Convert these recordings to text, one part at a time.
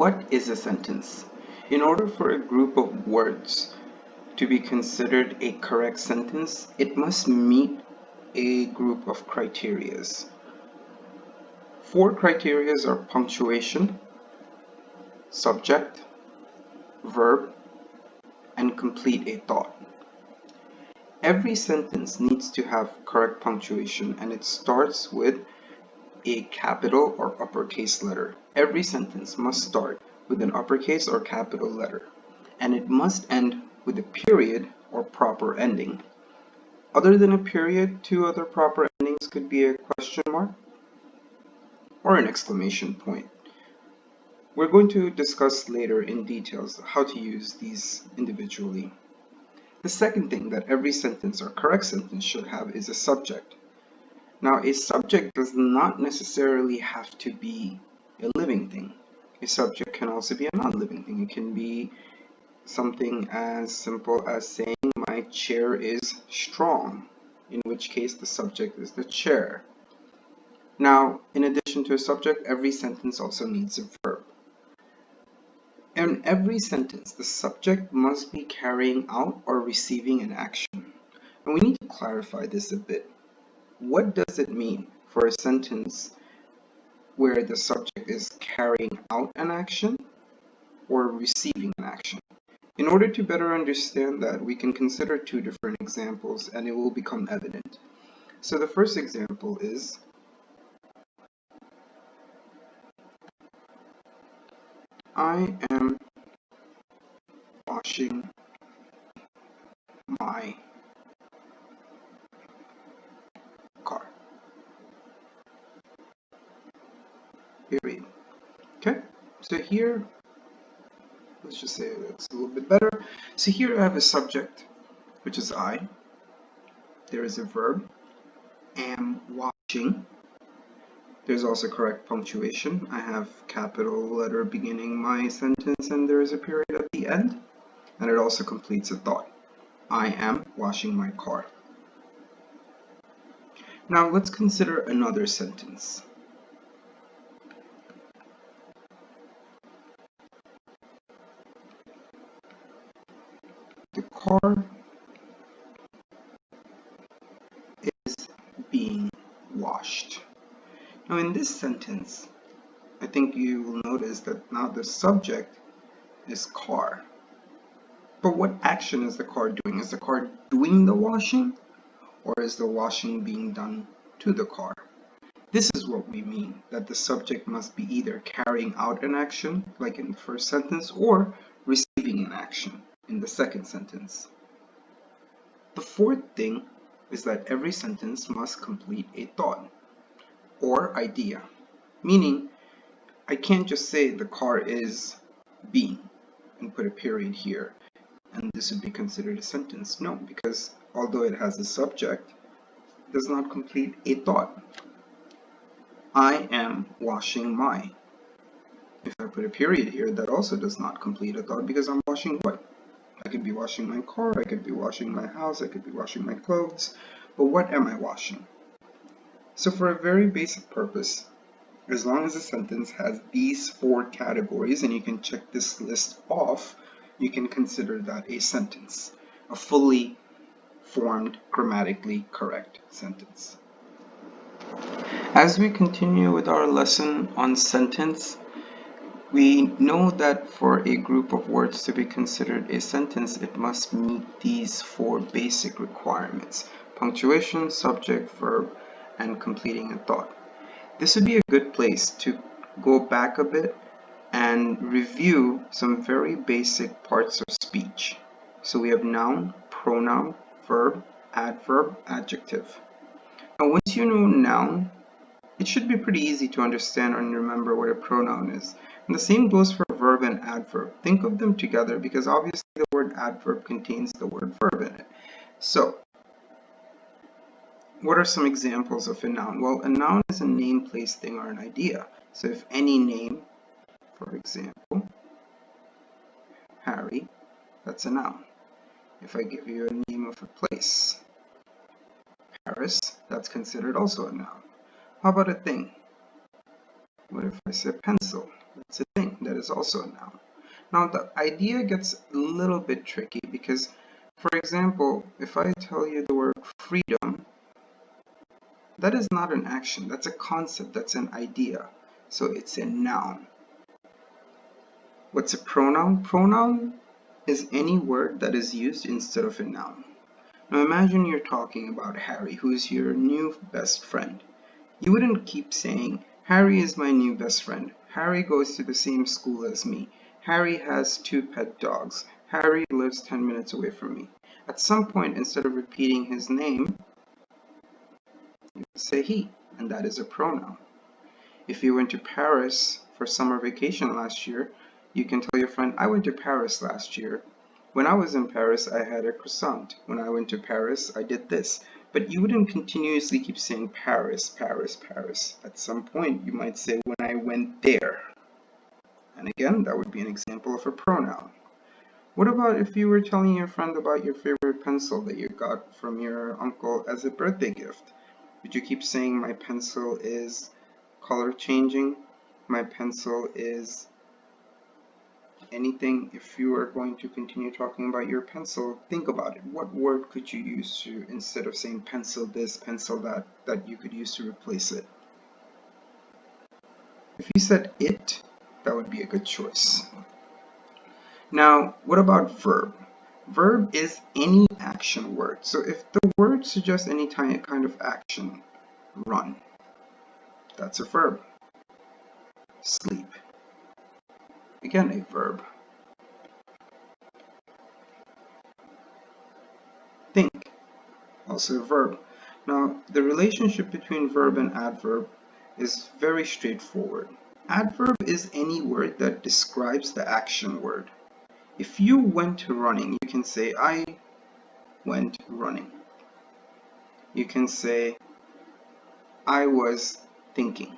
What is a sentence? In order for a group of words to be considered a correct sentence, it must meet a group of criterias. Four criterias are punctuation, subject, verb, and complete a thought. Every sentence needs to have correct punctuation, and it starts with a capital or uppercase letter. Every sentence must start with an uppercase or capital letter, and it must end with a period or proper ending. Other than a period, two other proper endings could be a question mark or an exclamation point. We're going to discuss later in details how to use these individually. The second thing that every sentence or correct sentence should have is a subject. Now, a subject does not necessarily have to be a living thing. A subject can also be a non-living thing. It can be something as simple as saying, my chair is strong, in which case the subject is the chair. Now, in addition to a subject, every sentence also needs a verb. In every sentence, the subject must be carrying out or receiving an action. And we need to clarify this a bit. What does it mean for a sentence where the subject is carrying out an action or receiving an action? In order to better understand that, we can consider two different examples and it will become evident. So the first example is, I am washing my car. Period. Okay, so here, let's just say that's a little bit better. So here I have a subject, which is I. There is a verb, am washing. There's also correct punctuation. I have capital letter beginning my sentence and there is a period at the end. And it also completes a thought. I am washing my car. Now let's consider another sentence. The car is being washed. Now in this sentence, I think you will notice that now the subject is car. But what action is the car doing? Is the car doing the washing, or is the washing being done to the car? This is what we mean, that the subject must be either carrying out an action, like in the first sentence, or receiving an action in the second sentence. The fourth thing is that every sentence must complete a thought or idea, meaning I can't just say the car is being and put a period here and this would be considered a sentence. No, because although it has a subject, it does not complete a thought. I am washing my. If I put a period here, that also does not complete a thought because I'm washing what? I could be washing my car, I could be washing my house, I could be washing my clothes, but what am I washing? So for a very basic purpose, as long as a sentence has these four categories and you can check this list off, you can consider that a sentence, a fully formed, grammatically correct sentence. As we continue with our lesson on sentence, we know that for a group of words to be considered a sentence, it must meet these four basic requirements: punctuation, subject, verb, and completing a thought. This would be a good place to go back a bit and review some very basic parts of speech. So we have noun, pronoun, verb, adverb, adjective. Now once you know noun, it should be pretty easy to understand and remember what a pronoun is. And the same goes for verb and adverb. Think of them together because obviously the word adverb contains the word verb in it. So what are some examples of a noun? Well, a noun is a name, place, thing, or an idea. So if any name, for example, Harry, that's a noun. If I give you a name of a place, Paris, that's considered also a noun. How about a thing? What if I say pencil? That's a thing. That is also a noun. Now the idea gets a little bit tricky because, for example, if I tell you the word freedom, that is not an action. That's a concept. That's an idea. So it's a noun. What's a pronoun? Pronoun is any word that is used instead of a noun. Now imagine you're talking about Harry, who's your new best friend. You wouldn't keep saying, Harry is my new best friend. Harry goes to the same school as me. Harry has 2 pet dogs. Harry lives 10 minutes away from me. At some point, instead of repeating his name, you say he, and that is a pronoun. If you went to Paris for summer vacation last year, you can tell your friend, I went to Paris last year. When I was in Paris, I had a croissant. When I went to Paris, I did this. But you wouldn't continuously keep saying Paris, Paris, Paris. At some point, you might say, when I went there. And again, that would be an example of a pronoun. What about if you were telling your friend about your favorite pencil that you got from your uncle as a birthday gift? Would you keep saying, my pencil is color changing? My pencil is anything? If you are going to continue talking about your pencil, think about it. What word could you use to, instead of saying pencil this, pencil that, that you could use to replace it? If you said it, that would be a good choice. Now, what about verb? Verb is any action word. So if the word suggests any kind of action, run, that's a verb. Sleep, again a verb. Think, also a verb. Now, the relationship between verb and adverb is very straightforward. Adverb is any word that describes the action word. If you went running, you can say, I went running. You can say, I was thinking.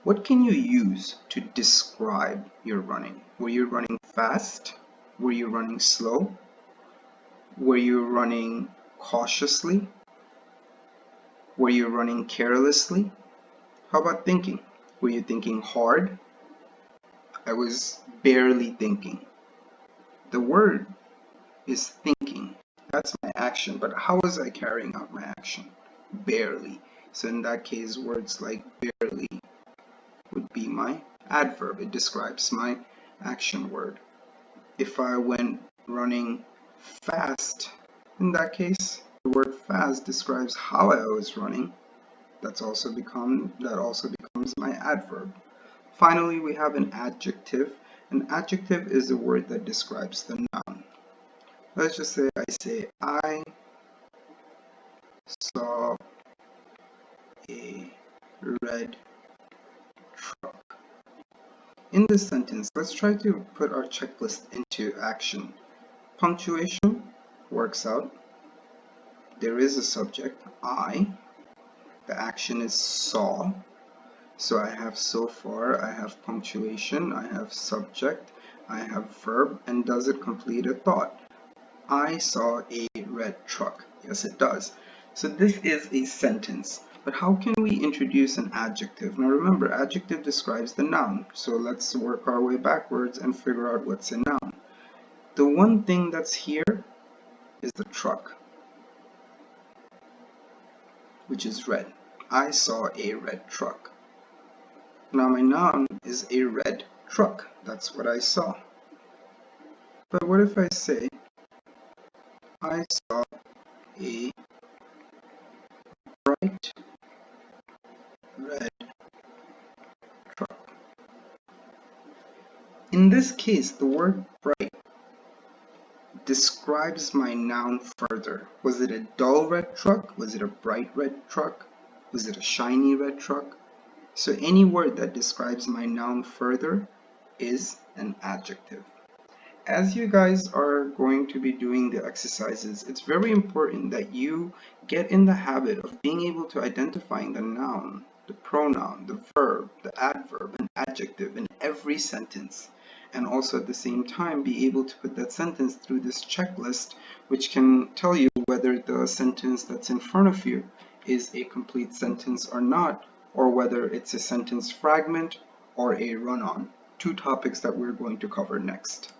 What can you use to describe your running? Were you running fast? Were you running slow? Were you running cautiously? Were you running carelessly? How about thinking? Were you thinking hard? I was barely thinking. The word is thinking. That's my action, but how was I carrying out my action? Barely. So in that case, words like barely would be my adverb. It describes my action word. If I went running fast, in that case, the word fast describes how I was running. That also becomes my adverb. Finally, we have an adjective. An adjective is a word that describes the noun. Let's just say I saw a red truck. In this sentence, let's try to put our checklist into action. Punctuation works out. There is a subject, I. The action is saw. So I have so far, I have punctuation, I have subject, I have verb, and does it complete a thought? I saw a red truck. Yes, it does. So this is a sentence. But how can we introduce an adjective? Now remember, adjective describes the noun. So let's work our way backwards and figure out what's a noun. The one thing that's here is the truck, which is red. I saw a red truck. Now my noun is a red truck. That's what I saw. But what if I say, I saw a bright red truck? In this case, the word bright describes my noun further. Was it a dull red truck? Was it a bright red truck? Was it a shiny red truck? So any word that describes my noun further is an adjective. As you guys are going to be doing the exercises, it's very important that you get in the habit of being able to identifying the noun, the pronoun, the verb, the adverb, and adjective in every sentence. And also at the same time be able to put that sentence through this checklist, which can tell you whether the sentence that's in front of you is a complete sentence or not, or whether it's a sentence fragment, or a run-on, two topics that we're going to cover next.